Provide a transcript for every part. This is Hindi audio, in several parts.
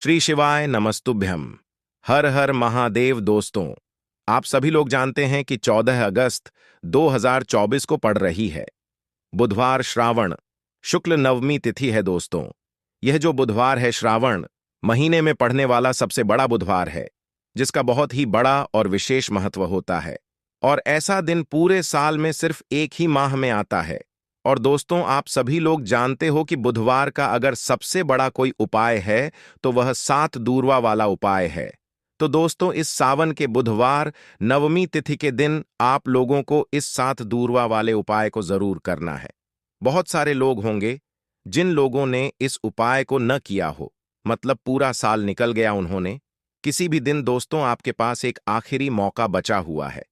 श्री शिवाय नमस्तुभ्यम। हर हर महादेव। दोस्तों, आप सभी लोग जानते हैं कि 14 अगस्त 2024 को पड़ रही है बुधवार, श्रावण शुक्ल नवमी तिथि है। दोस्तों, यह जो बुधवार है श्रावण महीने में पड़ने वाला सबसे बड़ा बुधवार है, जिसका बहुत ही बड़ा और विशेष महत्व होता है। और ऐसा दिन पूरे साल में सिर्फ एक ही माह में आता है। और दोस्तों, आप सभी लोग जानते हो कि बुधवार का अगर सबसे बड़ा कोई उपाय है तो वह 7 दूर्वा वाला उपाय है। तो दोस्तों, इस सावन के बुधवार नवमी तिथि के दिन आप लोगों को इस 7 दूर्वा वाले उपाय को जरूर करना है। बहुत सारे लोग होंगे जिन लोगों ने इस उपाय को न किया हो, मतलब पूरा साल निकल गया, उन्होंने किसी भी दिन दोस्तों आपके पास एक आखिरी मौका बचा हुआ है,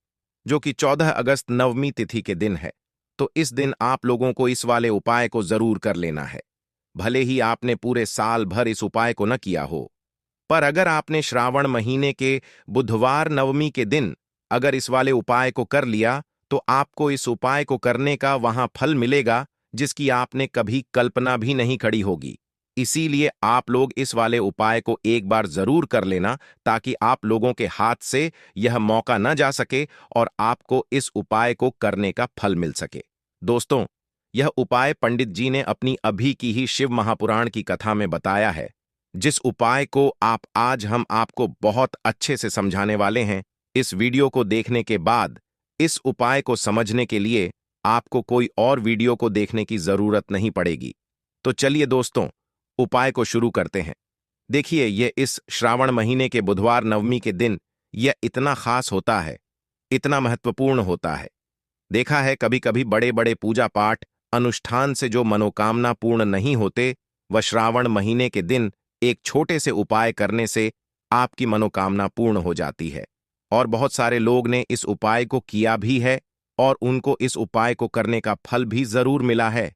जो कि 14 अगस्त नवमी तिथि के दिन है। तो इस दिन आप लोगों को इस वाले उपाय को जरूर कर लेना है। भले ही आपने पूरे साल भर इस उपाय को न किया हो, पर अगर आपने श्रावण महीने के बुधवार नवमी के दिन अगर इस वाले उपाय को कर लिया, तो आपको इस उपाय को करने का वहां फल मिलेगा जिसकी आपने कभी कल्पना भी नहीं करी होगी। इसीलिए आप लोग इस वाले उपाय को एक बार जरूर कर लेना, ताकि आप लोगों के हाथ से यह मौका न जा सके और आपको इस उपाय को करने का फल मिल सके। दोस्तों, यह उपाय पंडित जी ने अपनी अभी की ही शिव महापुराण की कथा में बताया है, जिस उपाय को आज हम आपको बहुत अच्छे से समझाने वाले हैं। इस वीडियो को देखने के बाद इस उपाय को समझने के लिए आपको कोई और वीडियो को देखने की जरूरत नहीं पड़ेगी। तो चलिए दोस्तों, उपाय को शुरू करते हैं। देखिए, यह इस श्रावण महीने के बुधवार नवमी के दिन यह इतना खास होता है, इतना महत्वपूर्ण होता है। देखा है कभी कभी बड़े बड़े पूजा पाठ अनुष्ठान से जो मनोकामना पूर्ण नहीं होते, वह श्रावण महीने के दिन एक छोटे से उपाय करने से आपकी मनोकामना पूर्ण हो जाती है। और बहुत सारे लोग ने इस उपाय को किया भी है और उनको इस उपाय को करने का फल भी जरूर मिला है।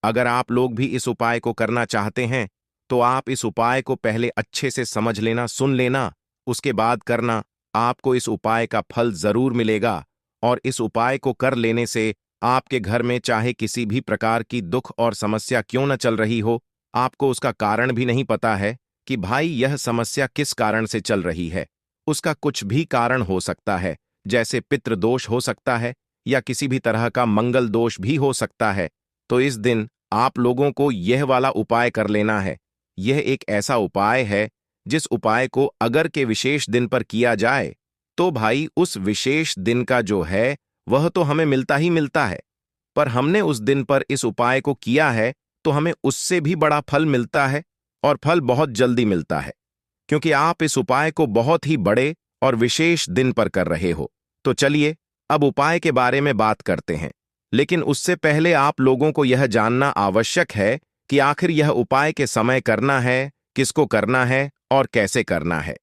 अगर आप लोग भी इस उपाय को करना चाहते हैं तो आप इस उपाय को पहले अच्छे से समझ लेना, सुन लेना, उसके बाद करना। आपको इस उपाय का फल जरूर मिलेगा। और इस उपाय को कर लेने से आपके घर में चाहे किसी भी प्रकार की दुख और समस्या क्यों न चल रही हो, आपको उसका कारण भी नहीं पता है कि भाई यह समस्या किस कारण से चल रही है। उसका कुछ भी कारण हो सकता है, जैसे पितृदोष हो सकता है या किसी भी तरह का मंगल दोष भी हो सकता है। तो इस दिन आप लोगों को यह वाला उपाय कर लेना है। यह एक ऐसा उपाय है जिस उपाय को अगर के विशेष दिन पर किया जाए तो भाई उस विशेष दिन का जो है वह तो हमें मिलता ही मिलता है, पर हमने उस दिन पर इस उपाय को किया है तो हमें उससे भी बड़ा फल मिलता है, और फल बहुत जल्दी मिलता है, क्योंकि आप इस उपाय को बहुत ही बड़े और विशेष दिन पर कर रहे हो। तो चलिए अब उपाय के बारे में बात करते हैं। लेकिन उससे पहले आप लोगों को यह जानना आवश्यक है कि आखिर यह उपाय के समय करना है, किसको करना है और कैसे करना है।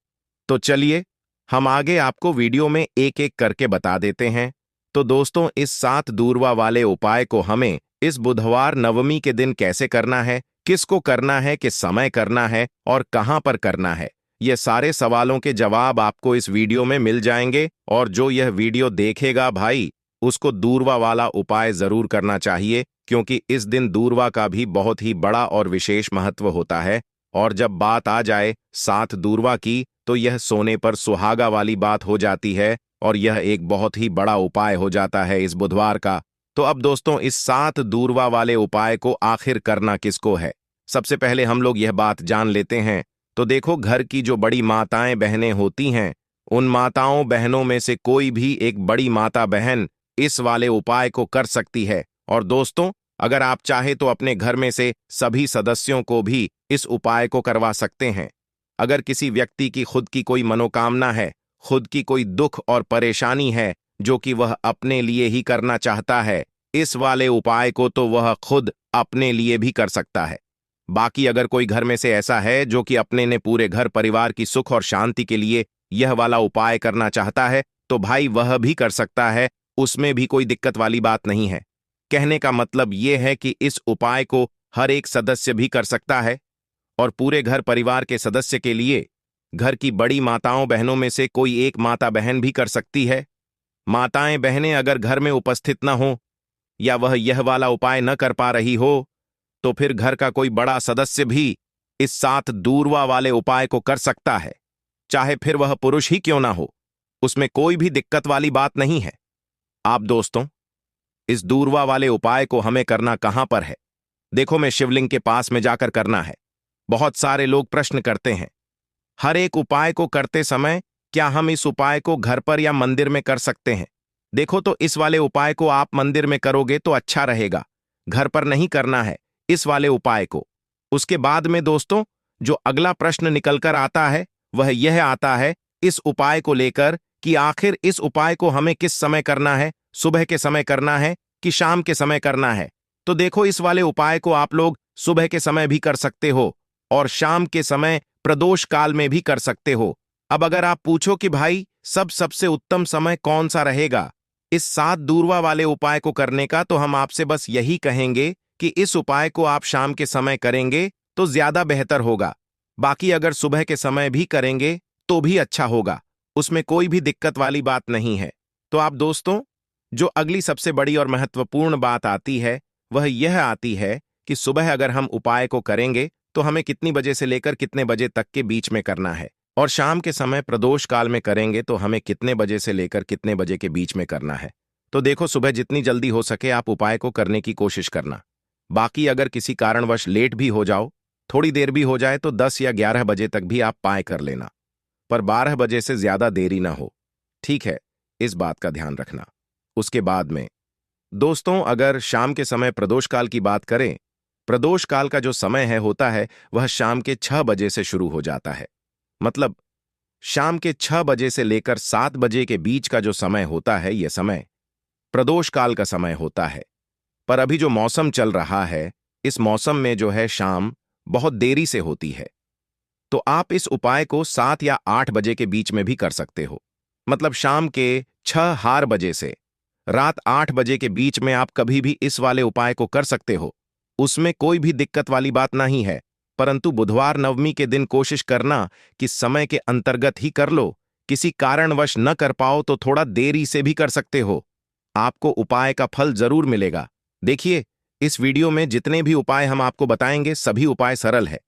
तो चलिए हम आगे आपको वीडियो में एक एक करके बता देते हैं। तो दोस्तों, इस 7 दूर्वा वाले उपाय को हमें इस बुधवार नवमी के दिन कैसे करना है, किसको करना है, किस समय करना है और कहां पर करना है, ये सारे सवालों के जवाब आपको इस वीडियो में मिल जाएंगे। और जो यह वीडियो देखेगा भाई, उसको दूर्वा वाला उपाय जरूर करना चाहिए, क्योंकि इस दिन दूर्वा का भी बहुत ही बड़ा और विशेष महत्व होता है। और जब बात आ जाए 7 दूर्वा की, तो यह सोने पर सुहागा वाली बात हो जाती है और यह एक बहुत ही बड़ा उपाय हो जाता है इस बुधवार का। तो अब दोस्तों, इस 7 दूर्वा वाले उपाय को आखिर करना किसको है, सबसे पहले हम लोग यह बात जान लेते हैं। तो देखो, घर की जो बड़ी माताएं बहनें होती हैं, उन माताओं बहनों में से कोई भी एक बड़ी माता बहन इस वाले उपाय को कर सकती है। और दोस्तों, अगर आप चाहे तो अपने घर में से सभी सदस्यों को भी इस उपाय को करवा सकते हैं। अगर किसी व्यक्ति की खुद की कोई मनोकामना है, खुद की कोई दुख और परेशानी है जो कि वह अपने लिए ही करना चाहता है, इस वाले उपाय को तो वह खुद अपने लिए भी कर सकता है। बाकी अगर कोई घर में से ऐसा है जो कि अपने ने पूरे घर परिवार की सुख और शांति के लिए यह वाला उपाय करना चाहता है, तो भाई वह भी कर सकता है, उसमें भी कोई दिक्कत वाली बात नहीं है। कहने का मतलब यह है कि इस उपाय को हर एक सदस्य भी कर सकता है, और पूरे घर परिवार के सदस्य के लिए घर की बड़ी माताओं बहनों में से कोई एक माता बहन भी कर सकती है। माताएं बहनें अगर घर में उपस्थित न हो या वह यह वाला उपाय न कर पा रही हो, तो फिर घर का कोई बड़ा सदस्य भी इस 7 दूरवा वाले उपाय को कर सकता है, चाहे फिर वह पुरुष ही क्यों ना हो। उसमें कोई भी दिक्कत वाली बात नहीं है। आप दोस्तों, इस दूरवा वाले उपाय को हमें करना कहां पर है? देखो, मैं शिवलिंग के पास में जाकर करना है। बहुत सारे लोग प्रश्न करते हैं, हर एक उपाय को करते समय क्या हम इस उपाय को घर पर या मंदिर में कर सकते हैं? देखो, तो इस वाले उपाय को आप मंदिर में करोगे तो अच्छा रहेगा। घर पर नहीं करना है इस वाले उपाय को। उसके बाद में दोस्तों, जो अगला प्रश्न निकलकर आता है वह यह आता है इस उपाय को लेकर कि आखिर इस उपाय को हमें किस समय करना है, सुबह के समय करना है कि शाम के समय करना है? तो देखो, इस वाले उपाय को आप लोग सुबह के समय भी कर सकते हो और शाम के समय प्रदोष काल में भी कर सकते हो। अब अगर आप पूछो कि भाई सबसे उत्तम समय कौन सा रहेगा इस 7 दूरवा वाले उपाय को करने का, तो हम आपसे बस यही कहेंगे कि इस उपाय को आप शाम के समय करेंगे तो ज्यादा बेहतर होगा। बाकी अगर सुबह के समय भी करेंगे तो भी अच्छा होगा, उसमें कोई भी दिक्कत वाली बात नहीं है। तो आप दोस्तों, जो अगली सबसे बड़ी और महत्वपूर्ण बात आती है वह यह आती है कि सुबह अगर हम उपाय को करेंगे तो हमें कितनी बजे से लेकर कितने बजे तक के बीच में करना है, और शाम के समय प्रदोष काल में करेंगे तो हमें कितने बजे से लेकर कितने बजे के बीच में करना है। तो देखो, सुबह जितनी जल्दी हो सके आप उपाय को करने की कोशिश करना। बाकी अगर किसी कारणवश लेट भी हो जाओ, थोड़ी देर भी हो जाए, तो 10 या 11 बजे तक भी आप पाए कर लेना, पर 12 बजे से ज्यादा देरी ना हो। ठीक है, इस बात का ध्यान रखना। उसके बाद में दोस्तों, अगर शाम के समय प्रदोष काल की बात करें, प्रदोष काल का जो समय है होता है वह शाम के 6 बजे से शुरू हो जाता है। मतलब शाम के 6 बजे से लेकर 7 बजे के बीच का जो समय होता है, यह समय प्रदोष काल का समय होता है। पर अभी जो मौसम चल रहा है, इस मौसम में जो है शाम बहुत देरी से होती है, तो आप इस उपाय को 7 या 8 बजे के बीच में भी कर सकते हो। मतलब शाम के 6 बजे से रात 8 बजे के बीच में आप कभी भी इस वाले उपाय को कर सकते हो, उसमें कोई भी दिक्कत वाली बात नहीं है। परंतु बुधवार नवमी के दिन कोशिश करना कि समय के अंतर्गत ही कर लो। किसी कारणवश न कर पाओ तो थोड़ा देरी से भी कर सकते हो, आपको उपाय का फल जरूर मिलेगा। देखिए, इस वीडियो में जितने भी उपाय हम आपको बताएंगे सभी उपाय सरल है।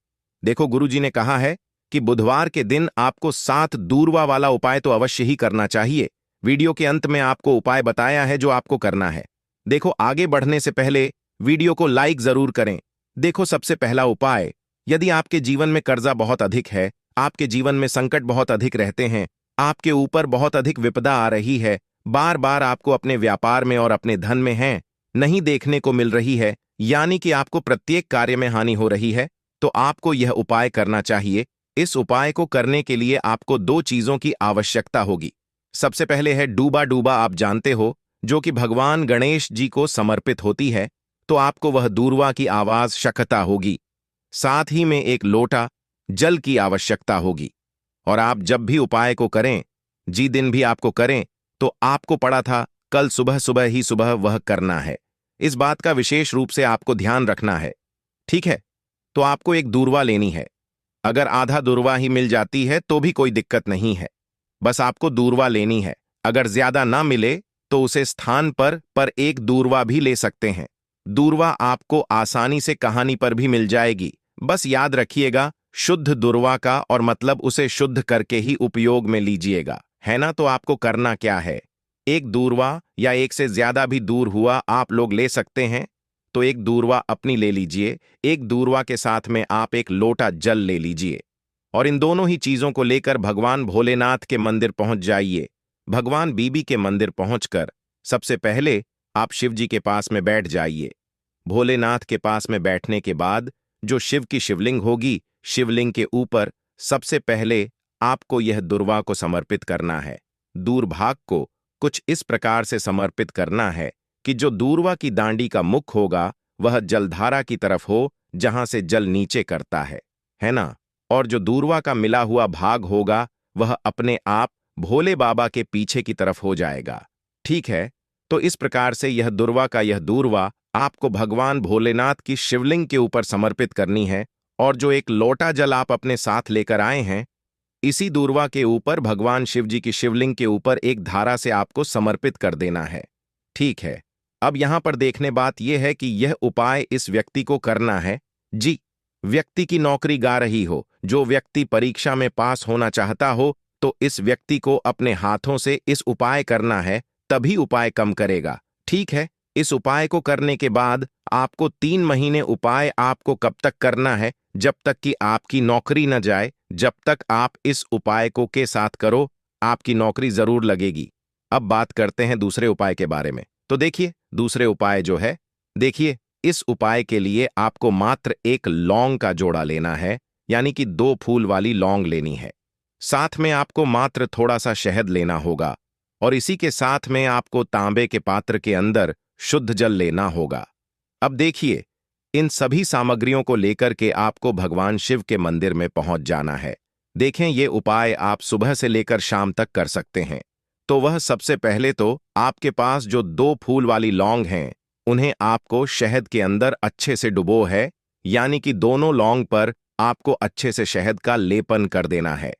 देखो, गुरुजी ने कहा है कि बुधवार के दिन आपको 7 दूरवा वाला उपाय तो अवश्य ही करना चाहिए। वीडियो के अंत में आपको उपाय बताया है जो आपको करना है। देखो, आगे बढ़ने से पहले वीडियो को लाइक जरूर करें। देखो, सबसे पहला उपाय, यदि आपके जीवन में कर्जा बहुत अधिक है, आपके जीवन में संकट बहुत अधिक रहते हैं, आपके ऊपर बहुत अधिक विपदा आ रही है, बार बार आपको अपने व्यापार में और अपने धन में है नहीं देखने को मिल रही है, यानी कि आपको प्रत्येक कार्य में हानि हो रही है, तो आपको यह उपाय करना चाहिए। इस उपाय को करने के लिए आपको 2 चीजों की आवश्यकता होगी। सबसे पहले है डूबा डूबा, आप जानते हो, जो कि भगवान गणेश जी को समर्पित होती है, तो आपको वह दूरवा की आवाज शक्ता होगी। साथ ही में एक लोटा जल की आवश्यकता होगी। और आप जब भी उपाय को करें, जी दिन भी आपको करें, तो आपको पड़ा था कल सुबह सुबह ही सुबह वह करना है। इस बात का विशेष रूप से आपको ध्यान रखना है। ठीक है, तो आपको एक दूरवा लेनी है। अगर आधा दूरवा ही मिल जाती है तो भी कोई दिक्कत नहीं है, बस आपको दूरवा लेनी है। अगर ज्यादा ना मिले तो उसे स्थान पर एक दूरवा भी ले सकते हैं। दूरवा आपको आसानी से कहानी पर भी मिल जाएगी। बस याद रखिएगा शुद्ध दूरवा का, और मतलब उसे शुद्ध करके ही उपयोग में लीजिएगा, है ना? तो आपको करना क्या है, एक दूरवा या एक से ज्यादा भी दूर हुआ आप लोग ले सकते हैं, तो एक दूरवा अपनी ले लीजिए। एक दूरवा के साथ में आप एक लोटा जल ले लीजिए, और इन दोनों ही चीजों को लेकर भगवान भोलेनाथ के मंदिर पहुंच जाइए। भगवान बीबी के मंदिर पहुंचकर सबसे पहले आप शिव जी के पास में बैठ जाइए। भोलेनाथ के पास में बैठने के बाद जो शिव की शिवलिंग होगी, शिवलिंग के ऊपर सबसे पहले आपको यह दूरवा को समर्पित करना है। दूरभाग को कुछ इस प्रकार से समर्पित करना है कि जो दूरवा की दांडी का मुख होगा वह जलधारा की तरफ हो, जहां से जल नीचे करता है ना? और जो दूरवा का मिला हुआ भाग होगा वह अपने आप भोले बाबा के पीछे की तरफ हो जाएगा। ठीक है, तो इस प्रकार से यह दूरवा आपको भगवान भोलेनाथ की शिवलिंग के ऊपर समर्पित करनी है। और जो एक लोटा जल आप अपने साथ लेकर आए हैं, इसी दूरवा के ऊपर भगवान शिव जी की शिवलिंग के ऊपर एक धारा से आपको समर्पित कर देना है। ठीक है, अब यहां पर देखने बात यह है कि यह उपाय इस व्यक्ति को करना है जी, व्यक्ति की नौकरी गा रही हो, जो व्यक्ति परीक्षा में पास होना चाहता हो, तो इस व्यक्ति को अपने हाथों से इस उपाय करना है, तभी उपाय कम करेगा। ठीक है, इस उपाय को करने के बाद आपको 3 महीने उपाय आपको कब तक करना है? जब तक कि आपकी नौकरी न जाए। जब तक आप इस उपाय को के साथ करो, आपकी नौकरी जरूर लगेगी। अब बात करते हैं दूसरे उपाय के बारे में। तो देखिए, दूसरे उपाय जो है, देखिए, इस उपाय के लिए आपको मात्र एक लौंग का जोड़ा लेना है, यानी कि 2 फूल वाली लौंग लेनी है। साथ में आपको मात्र थोड़ा सा शहद लेना होगा, और इसी के साथ में आपको तांबे के पात्र के अंदर शुद्ध जल लेना होगा। अब देखिए, इन सभी सामग्रियों को लेकर के आपको भगवान शिव के मंदिर में पहुंच जाना है। देखें, ये उपाय आप सुबह से लेकर शाम तक कर सकते हैं। तो वह सबसे पहले तो आपके पास जो 2 फूल वाली लौंग हैं, उन्हें आपको शहद के अंदर अच्छे से डुबो है, यानी कि दोनों लौंग पर आपको अच्छे से शहद का लेपन कर देना है।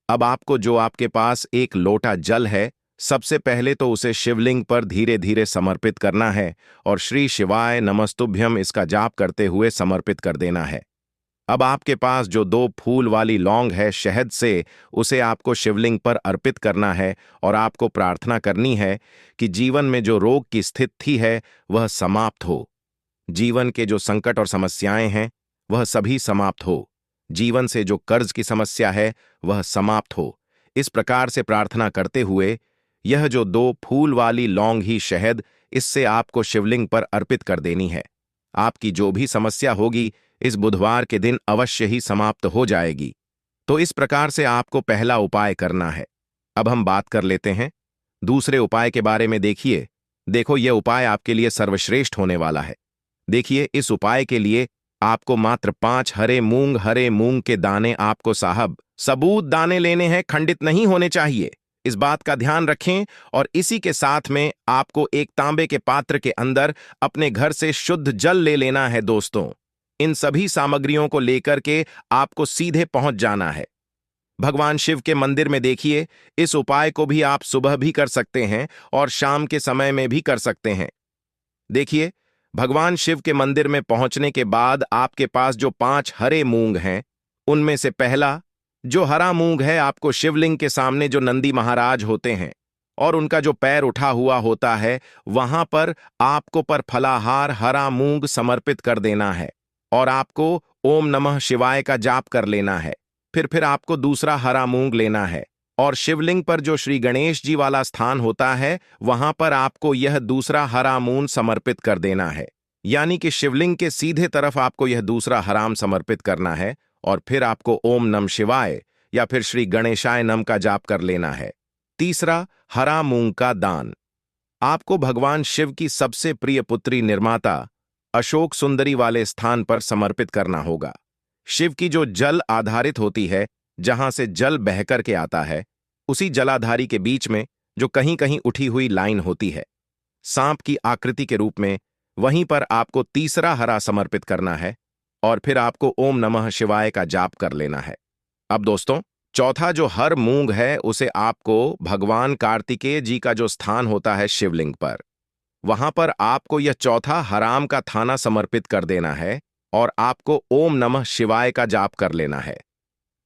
अब आपको जो आपके पास एक लोटा जल है, सबसे पहले तो उसे शिवलिंग पर धीरे धीरे समर्पित करना है और श्री शिवाय नमस्तुभ्यम इसका जाप करते हुए समर्पित कर देना है। अब आपके पास जो 2 फूल वाली लौंग है शहद से, उसे आपको शिवलिंग पर अर्पित करना है और आपको प्रार्थना करनी है कि जीवन में जो रोग की स्थिति है वह समाप्त हो। जीवन के जो संकट और समस्याएं हैं वह सभी समाप्त हो। जीवन से जो कर्ज की समस्या है वह समाप्त हो। इस प्रकार से प्रार्थना करते हुए यह जो 2 फूल वाली लौंग ही शहद, इससे आपको शिवलिंग पर अर्पित कर देनी है। आपकी जो भी समस्या होगी इस बुधवार के दिन अवश्य ही समाप्त हो जाएगी। तो इस प्रकार से आपको पहला उपाय करना है। अब हम बात कर लेते हैं दूसरे उपाय के बारे में। देखो, यह उपाय आपके लिए सर्वश्रेष्ठ होने वाला है। देखिए, इस उपाय के लिए आपको मात्र 5 हरे मूंग के दाने आपको साहब सबूत दाने लेने हैं, खंडित नहीं होने चाहिए। इस बात का ध्यान रखें। और इसी के साथ में आपको एक तांबे के पात्र के अंदर अपने घर से शुद्ध जल ले लेना है। दोस्तों, इन सभी सामग्रियों को लेकर के आपको सीधे पहुंच जाना है भगवान शिव के मंदिर में। देखिए, इस उपाय को भी आप सुबह भी कर सकते हैं और शाम के समय में भी कर सकते हैं। देखिए, भगवान शिव के मंदिर में पहुंचने के बाद आपके पास जो 5 हरे मूंग हैं, उनमें से पहला जो हरा मूंग है, आपको शिवलिंग के सामने जो नंदी महाराज होते हैं और उनका जो पैर उठा हुआ होता है, वहां पर आपको पर फलाहार हरा मूंग समर्पित कर देना है और आपको ओम नमः शिवाय का जाप कर लेना है। फिर आपको दूसरा हरा मूंग लेना है और शिवलिंग पर जो श्री गणेश जी वाला स्थान होता है, वहां पर आपको यह दूसरा हरा मूंग समर्पित कर देना है। यानी कि शिवलिंग के सीधे तरफ आपको यह दूसरा हराम समर्पित करना है और फिर आपको ओम नम शिवाय या फिर श्री गणेशाय नम का जाप कर लेना है। तीसरा, हरा मूंग का दान आपको भगवान शिव की सबसे प्रिय पुत्री निर्माता अशोक सुंदरी वाले स्थान पर समर्पित करना होगा। शिव की जो जल आधारित होती है, जहां से जल बहकर के आता है, उसी जलाधारी के बीच में जो कहीं कहीं उठी हुई लाइन होती है सांप की आकृति के रूप में, वहीं पर आपको तीसरा हरा समर्पित करना है और फिर आपको ओम नमः शिवाय का जाप कर लेना है। अब दोस्तों, चौथा जो हर मूंग है, उसे आपको भगवान कार्तिकेय जी का जो स्थान होता है शिवलिंग पर, वहां पर आपको यह चौथा हराम का थाना समर्पित कर देना है और आपको ओम नमः शिवाय का जाप कर लेना है।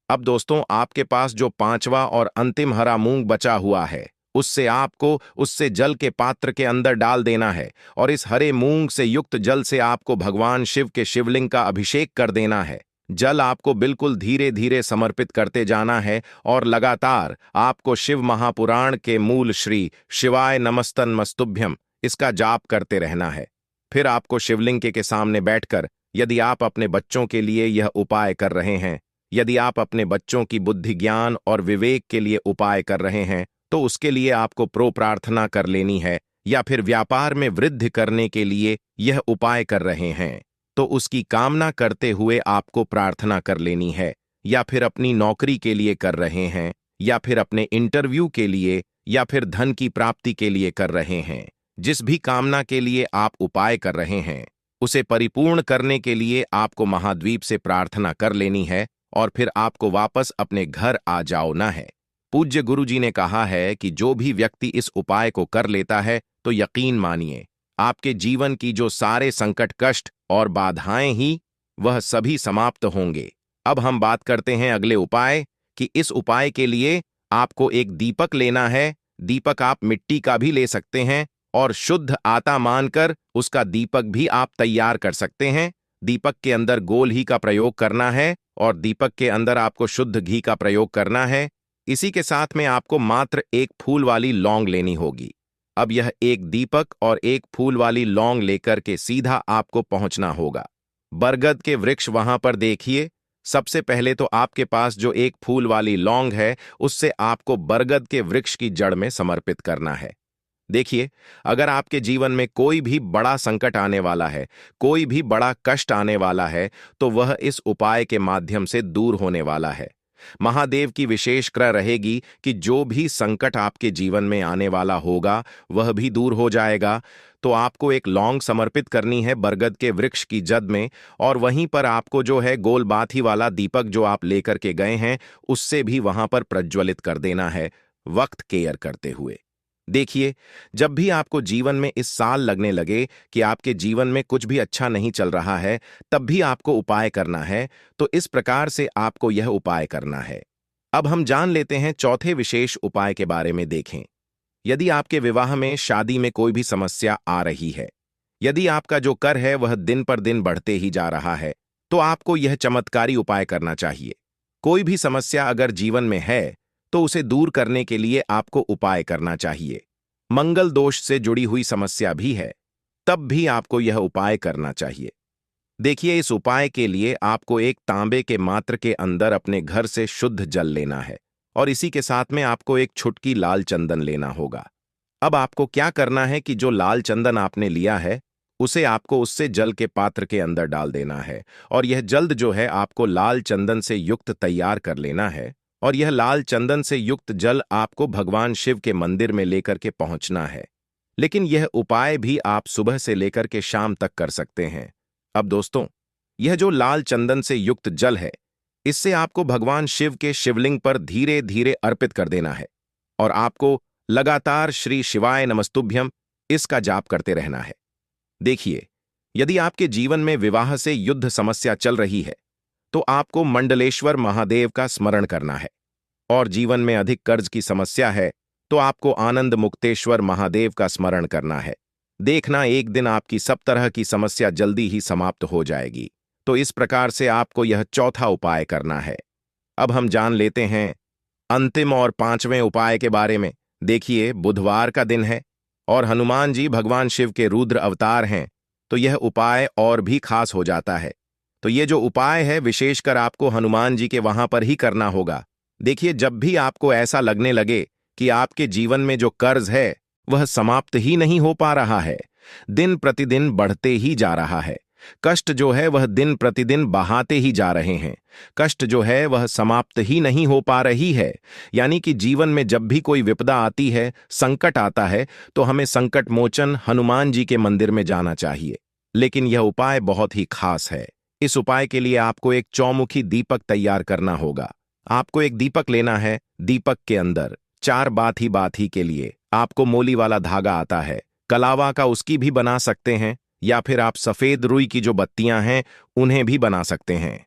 अब दोस्तों, आपके पास जो 5वां और अंतिम हरा मूंग बचा हुआ है, उससे जल के पात्र के अंदर डाल देना है और इस हरे मूंग से युक्त जल से आपको भगवान शिव के शिवलिंग का अभिषेक कर देना है। जल आपको बिल्कुल धीरे धीरे समर्पित करते जाना है और लगातार आपको शिव महापुराण के मूल श्री शिवाय नमस्तन मस्तुभ्यम इसका जाप करते रहना है। फिर आपको शिवलिंग के सामने बैठकर, यदि आप अपने बच्चों के लिए यह उपाय कर रहे हैं, यदि आप अपने बच्चों की बुद्धि ज्ञान और विवेक के लिए उपाय कर रहे हैं, तो उसके लिए आपको प्रार्थना कर लेनी है। या फिर व्यापार में वृद्धि करने के लिए यह उपाय कर रहे हैं, तो उसकी कामना करते हुए आपको प्रार्थना कर लेनी है। या फिर अपनी नौकरी के लिए कर रहे हैं, या फिर अपने इंटरव्यू के लिए, या फिर धन की प्राप्ति के लिए कर रहे हैं, जिस भी कामना के लिए आप उपाय कर रहे हैं, उसे परिपूर्ण करने के लिए आपको महाद्वीप से प्रार्थना कर लेनी है और फिर आपको वापस अपने घर आ जाना है। पूज्य गुरु जी ने कहा है कि जो भी व्यक्ति इस उपाय को कर लेता है, तो यकीन मानिए आपके जीवन की जो सारे संकट, कष्ट और बाधाएं ही वह सभी समाप्त होंगे। अब हम बात करते हैं अगले उपाय कि इस उपाय के लिए आपको एक दीपक लेना है। दीपक आप मिट्टी का भी ले सकते हैं और शुद्ध आटा मानकर उसका दीपक भी आप तैयार कर सकते हैं। दीपक के अंदर गोल ही का प्रयोग करना है और दीपक के अंदर आपको शुद्ध घी का प्रयोग करना है। इसी के साथ में आपको मात्र एक फूल वाली लौंग लेनी होगी। अब यह एक दीपक और एक फूल वाली लौंग लेकर के सीधा आपको पहुंचना होगा। बरगद के वृक्ष वहां पर देखिए। सबसे पहले तो आपके पास जो एक फूल वाली लौंग है उससे आपको बरगद के वृक्ष की जड़ में समर्पित करना है। देखिए, अगर आपके जीवन में कोई भी बड़ा संकट आने वाला है, कोई भी बड़ा कष्ट आने वाला है, तो वह इस उपाय के माध्यम से दूर होने वाला है। महादेव की विशेष कृपा रहेगी कि जो भी संकट आपके जीवन में आने वाला होगा वह भी दूर हो जाएगा। तो आपको एक लौंग समर्पित करनी है बरगद के वृक्ष की जद में, और वहीं पर आपको जो है गोल बाती वाला दीपक जो आप लेकर के गए हैं उससे भी वहां पर प्रज्वलित कर देना है, वक्त केयर करते हुए। देखिए, जब भी आपको जीवन में इस साल लगने लगे कि आपके जीवन में कुछ भी अच्छा नहीं चल रहा है, तब भी आपको उपाय करना है। तो इस प्रकार से आपको यह उपाय करना है। अब हम जान लेते हैं चौथे विशेष उपाय के बारे में। देखें, यदि आपके विवाह में, शादी में कोई भी समस्या आ रही है, यदि आपका जो कर है वह दिन पर दिन बढ़ते ही जा रहा है, तो आपको यह चमत्कारी उपाय करना चाहिए। कोई भी समस्या अगर जीवन में है तो उसे दूर करने के लिए आपको उपाय करना चाहिए। मंगल दोष से जुड़ी हुई समस्या भी है, तब भी आपको यह उपाय करना चाहिए। देखिए, इस उपाय के लिए आपको एक तांबे के मात्र के अंदर अपने घर से शुद्ध जल लेना है और इसी के साथ में आपको एक छुटकी लाल चंदन लेना होगा। अब आपको क्या करना है कि जो लाल चंदन आपने लिया है उसे आपको उससे जल के पात्र के अंदर डाल देना है और यह जल्द जो है आपको लाल चंदन से युक्त तैयार कर लेना है। और यह लाल चंदन से युक्त जल आपको भगवान शिव के मंदिर में लेकर के पहुंचना है। लेकिन यह उपाय भी आप सुबह से लेकर के शाम तक कर सकते हैं। अब दोस्तों, यह जो लाल चंदन से युक्त जल है, इससे आपको भगवान शिव के शिवलिंग पर धीरे धीरे अर्पित कर देना है और आपको लगातार श्री शिवाय नमस्तुभ्यम इसका जाप करते रहना है। देखिए, यदि आपके जीवन में विवाह से युद्ध समस्या चल रही है तो आपको मंडलेश्वर महादेव का स्मरण करना है, और जीवन में अधिक कर्ज की समस्या है तो आपको आनंद मुक्तेश्वर महादेव का स्मरण करना है। देखना, एक दिन आपकी सब तरह की समस्या जल्दी ही समाप्त हो जाएगी। तो इस प्रकार से आपको यह चौथा उपाय करना है। अब हम जान लेते हैं अंतिम और पांचवें उपाय के बारे में। देखिए, बुधवार का दिन है और हनुमान जी भगवान शिव के रुद्र अवतार हैं, तो यह उपाय और भी खास हो जाता है। तो ये जो उपाय है विशेषकर आपको हनुमान जी के वहां पर ही करना होगा। देखिए, जब भी आपको ऐसा लगने लगे कि आपके जीवन में जो कर्ज है वह समाप्त ही नहीं हो पा रहा है, दिन प्रतिदिन बढ़ते ही जा रहा है, कष्ट जो है वह दिन प्रतिदिन बहाते ही जा रहे हैं, कष्ट जो है वह समाप्त ही नहीं हो पा रही है, यानी कि जीवन में जब भी कोई विपदा आती है, संकट आता है, तो हमें संकट मोचन हनुमान जी के मंदिर में जाना चाहिए। लेकिन यह उपाय बहुत ही खास है। इस उपाय के लिए आपको एक चौमुखी दीपक तैयार करना होगा। आपको एक दीपक लेना है। दीपक के अंदर 4 बाथी के लिए आपको मोली वाला धागा आता है, कलावा का उसकी भी बना सकते हैं, या फिर आप सफेद रुई की जो बत्तियां हैं उन्हें भी बना सकते हैं।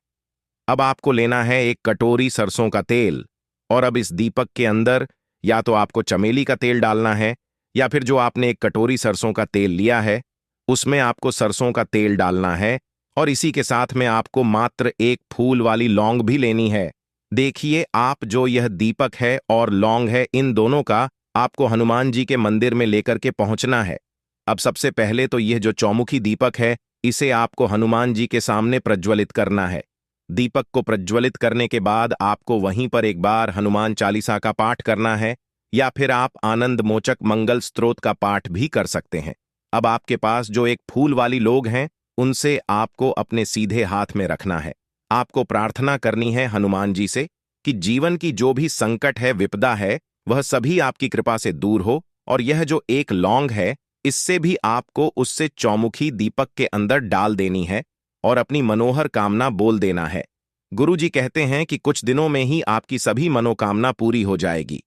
अब आपको लेना है एक कटोरी सरसों का तेल, और अब इस दीपक के अंदर या तो आपको चमेली का तेल डालना है, या फिर जो आपने एक कटोरी सरसों का तेल लिया है उसमें आपको सरसों का तेल डालना है, और इसी के साथ में आपको मात्र एक फूल वाली लौंग भी लेनी है। देखिए, आप जो यह दीपक है और लौंग है, इन दोनों का आपको हनुमान जी के मंदिर में लेकर के पहुंचना है। अब सबसे पहले तो यह जो चौमुखी दीपक है इसे आपको हनुमान जी के सामने प्रज्वलित करना है। दीपक को प्रज्वलित करने के बाद आपको वहीं पर एक बार हनुमान चालीसा का पाठ करना है, या फिर आप आनंद मोचक मंगल स्तोत्र का पाठ भी कर सकते हैं। अब आपके पास जो एक फूल वाली लोग हैं उनसे आपको अपने सीधे हाथ में रखना है। आपको प्रार्थना करनी है हनुमान जी से कि जीवन की जो भी संकट है, विपदा है, वह सभी आपकी कृपा से दूर हो, और यह जो एक लौंग है इससे भी आपको उससे चौमुखी दीपक के अंदर डाल देनी है और अपनी मनोहर कामना बोल देना है। गुरुजी कहते हैं कि कुछ दिनों में ही आपकी सभी मनोकामना पूरी हो जाएगी।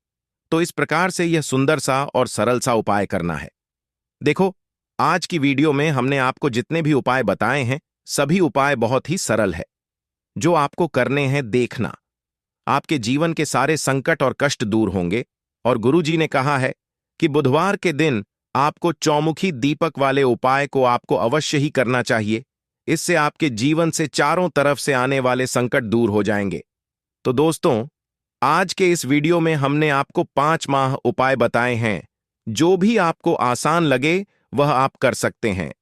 तो इस प्रकार से यह सुंदर सा और सरल सा उपाय करना है। देखो, आज की वीडियो में हमने आपको जितने भी उपाय बताए हैं सभी उपाय बहुत ही सरल है। जो आपको करने हैं देखना, आपके जीवन के सारे संकट और कष्ट दूर होंगे। और गुरुजी ने कहा है कि बुधवार के दिन आपको चौमुखी दीपक वाले उपाय को आपको अवश्य ही करना चाहिए। इससे आपके जीवन से चारों तरफ से आने वाले संकट दूर हो जाएंगे। तो दोस्तों, आज के इस वीडियो में हमने आपको 5 माह उपाय बताए हैं। जो भी आपको आसान लगे वह आप कर सकते हैं।